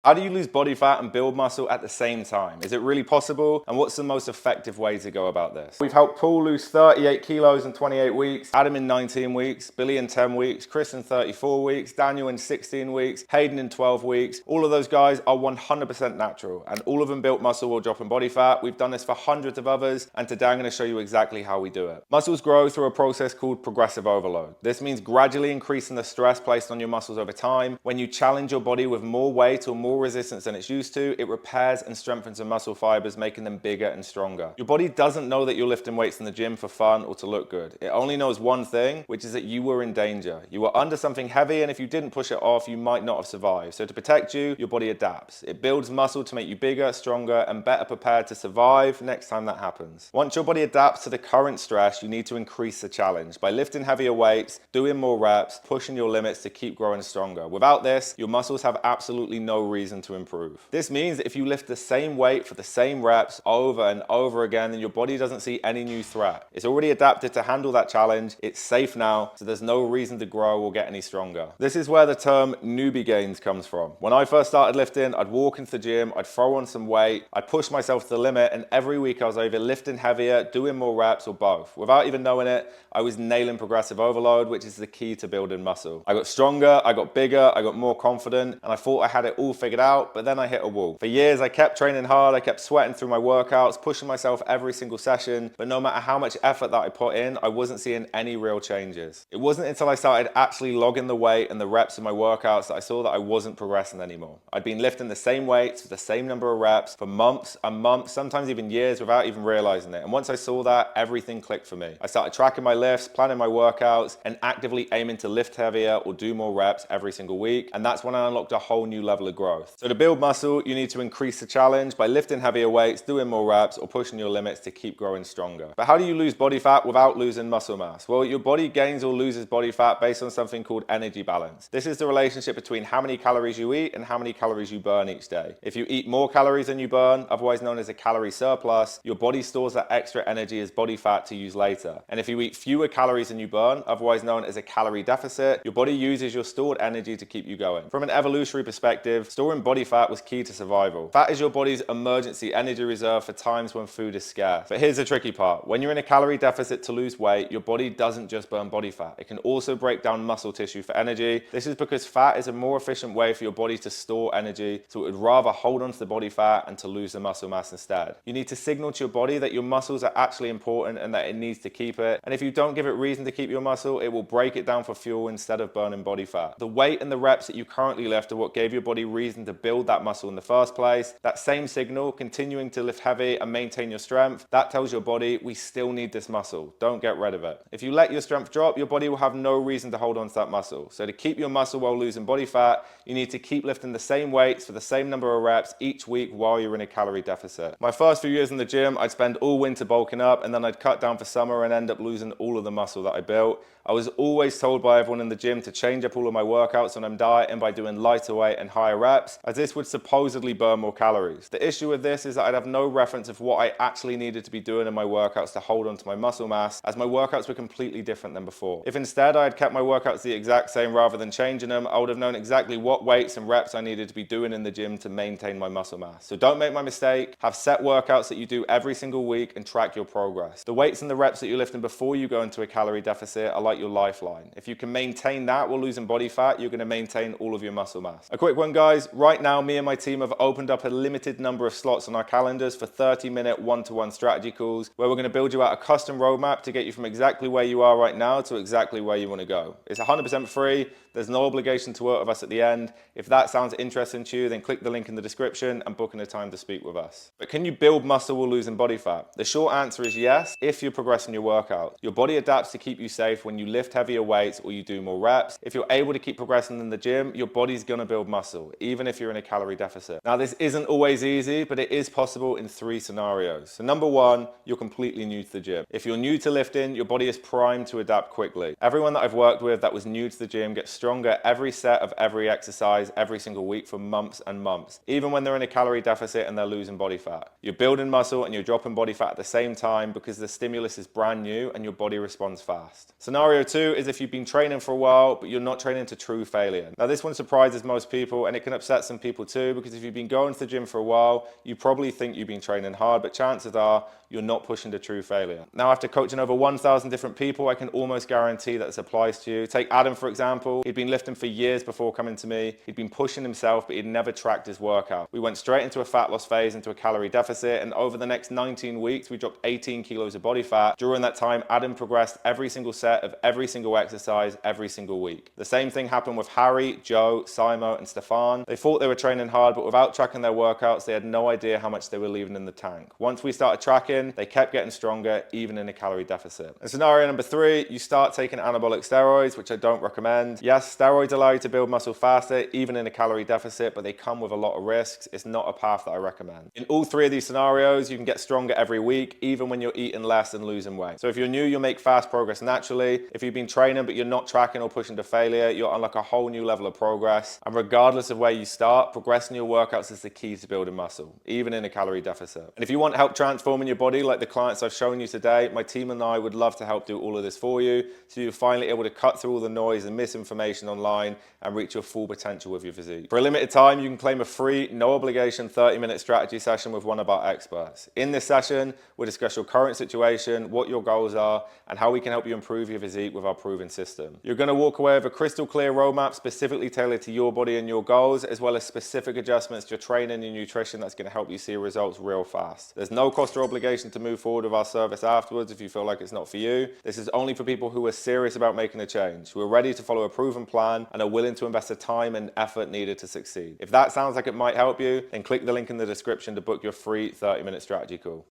How do you lose body fat and build muscle at the same time? Is it really possible? And what's the most effective way to go about this? We've helped Paul lose 38 kilos in 28 weeks, Adam in 19 weeks, Billy in 10 weeks, Chris in 34 weeks, Daniel in 16 weeks, Hayden in 12 weeks. All of those guys are 100% natural and all of them built muscle while dropping body fat. We've done this for hundreds of others, and today I'm going to show you exactly how we do it. Muscles grow through a process called progressive overload. This means gradually increasing the stress placed on your muscles over time. When you challenge your body with more weight or more resistance than it's used to, it repairs and strengthens the muscle fibers, making them bigger and stronger. Your body doesn't know that you're lifting weights in the gym for fun or to look good. It only knows one thing, which is that you were in danger. You were under something heavy, and if you didn't push it off, you might not have survived. So to protect you, your body adapts. It builds muscle to make you bigger, stronger, and better prepared to survive next time that happens. Once your body adapts to the current stress, you need to increase the challenge by lifting heavier weights, doing more reps, pushing your limits to keep growing stronger. Without this, your muscles have absolutely no reason to improve. This means that if you lift the same weight for the same reps over and over again, then your body doesn't see any new threat. It's already adapted to handle that challenge. It's safe now, so there's no reason to grow or get any stronger. This is where the term newbie gains comes from. When I first started lifting, I'd walk into the gym, I'd throw on some weight, I'd push myself to the limit, and every week I was either lifting heavier, doing more reps, or both. Without even knowing it, I was nailing progressive overload, which is the key to building muscle. I got stronger, I got bigger, I got more confident, and I thought I had it all figured out, but then I hit a wall. For years, I kept training hard, I kept sweating through my workouts, pushing myself every single session, but no matter how much effort that I put in, I wasn't seeing any real changes. It wasn't until I started actually logging the weight and the reps in my workouts that I saw that I wasn't progressing anymore. I'd been lifting the same weights for the same number of reps for months and months, sometimes even years, without even realizing it. And once I saw that, everything clicked for me. I started tracking my lifts, planning my workouts, and actively aiming to lift heavier or do more reps every single week. And that's when I unlocked a whole new level of growth. So to build muscle, you need to increase the challenge by lifting heavier weights, doing more reps, or pushing your limits to keep growing stronger. But how do you lose body fat without losing muscle mass? Well, your body gains or loses body fat based on something called energy balance. This is the relationship between how many calories you eat and how many calories you burn each day. If you eat more calories than you burn, otherwise known as a calorie surplus, your body stores that extra energy as body fat to use later. And if you eat fewer calories than you burn, otherwise known as a calorie deficit, your body uses your stored energy to keep you going. From an evolutionary perspective, storing body fat was key to survival. Fat is your body's emergency energy reserve for times when food is scarce. But here's the tricky part. When you're in a calorie deficit to lose weight, your body doesn't just burn body fat. It can also break down muscle tissue for energy. This is because fat is a more efficient way for your body to store energy, so it would rather hold on to the body fat and to lose the muscle mass instead. You need to signal to your body that your muscles are actually important and that it needs to keep it. And if you don't give it reason to keep your muscle, it will break it down for fuel instead of burning body fat. The weight and the reps that you currently lift are what gave your body reason to build that muscle in the first place. That same signal, continuing to lift heavy and maintain your strength, that tells your body, we still need this muscle. Don't get rid of it. If you let your strength drop, your body will have no reason to hold on to that muscle. So to keep your muscle while losing body fat, you need to keep lifting the same weights for the same number of reps each week while you're in a calorie deficit. My first few years in the gym, I'd spend all winter bulking up, and then I'd cut down for summer and end up losing all of the muscle that I built. I was always told by everyone in the gym to change up all of my workouts when I'm dieting by doing lighter weight and higher reps, as this would supposedly burn more calories. The issue with this is that I'd have no reference of what I actually needed to be doing in my workouts to hold on to my muscle mass, as my workouts were completely different than before. If instead I had kept my workouts the exact same rather than changing them, I would have known exactly what weights and reps I needed to be doing in the gym to maintain my muscle mass. So don't make my mistake. Have set workouts that you do every single week and track your progress. The weights and the reps that you're lifting before you go into a calorie deficit are like your lifeline. If you can maintain that while losing body fat, you're going to maintain all of your muscle mass. A quick one, guys. Right now, me and my team have opened up a limited number of slots on our calendars for 30-minute one-to-one strategy calls, where we're going to build you out a custom roadmap to get you from exactly where you are right now to exactly where you want to go. It's 100% free. There's no obligation to work with us at the end. If that sounds interesting to you, then click the link in the description and book in a time to speak with us. But can you build muscle while losing body fat? The short answer is yes, if you're progressing your workout. Your body adapts to keep you safe when you lift heavier weights or you do more reps. If you're able to keep progressing in the gym, your body's gonna build muscle, even if you're in a calorie deficit. Now, this isn't always easy, but it is possible in 3 scenarios. So number 1, you're completely new to the gym. If you're new to lifting, your body is primed to adapt quickly. Everyone that I've worked with that was new to the gym gets stronger every set of every exercise every single week for months and months, even when they're in a calorie deficit and they're losing body fat. You're building muscle and you're dropping body fat at the same time because the stimulus is brand new and your body responds fast. Scenario Scenario 2 is if you've been training for a while, but you're not training to true failure. Now this one surprises most people, and it can upset some people too, because if you've been going to the gym for a while, you probably think you've been training hard, but chances are you're not pushing to true failure. Now, after coaching over 1,000 different people, I can almost guarantee that this applies to you. Take Adam, for example. He'd been lifting for years before coming to me. He'd been pushing himself, but he'd never tracked his workout. We went straight into a fat loss phase, into a calorie deficit, and over the next 19 weeks, we dropped 18 kilos of body fat. During that time, Adam progressed every single set of every single exercise, every single week. The same thing happened with Harry, Joe, Simo, and Stefan. They thought they were training hard, but without tracking their workouts, they had no idea how much they were leaving in the tank. Once we started tracking, they kept getting stronger, even in a calorie deficit. And scenario number 3, you start taking anabolic steroids, which I don't recommend. Yes, steroids allow you to build muscle faster, even in a calorie deficit, but they come with a lot of risks. It's not a path that I recommend. In all 3 of these scenarios, you can get stronger every week, even when you're eating less and losing weight. So if you're new, you'll make fast progress naturally. If you've been training, but you're not tracking or pushing to failure, you'll unlock a whole new level of progress. And regardless of where you start, progressing your workouts is the key to building muscle, even in a calorie deficit. And if you want help transforming your body, like the clients I've shown you today, my team and I would love to help do all of this for you, so you're finally able to cut through all the noise and misinformation online and reach your full potential with your physique. For a limited time, you can claim a free, no obligation 30-minute strategy session with one of our experts. In this session, we'll discuss your current situation, what your goals are, and how we can help you improve your physique with our proven system. You're going to walk away with a crystal clear roadmap specifically tailored to your body and your goals, as well as specific adjustments to your training and nutrition that's going to help you see results real fast. There's no cost or obligation to move forward with our service afterwards if you feel like it's not for you. This is only for people who are serious about making a change, who are ready to follow a proven plan and are willing to invest the time and effort needed to succeed. If that sounds like it might help you, then click the link in the description to book your free 30-minute strategy call.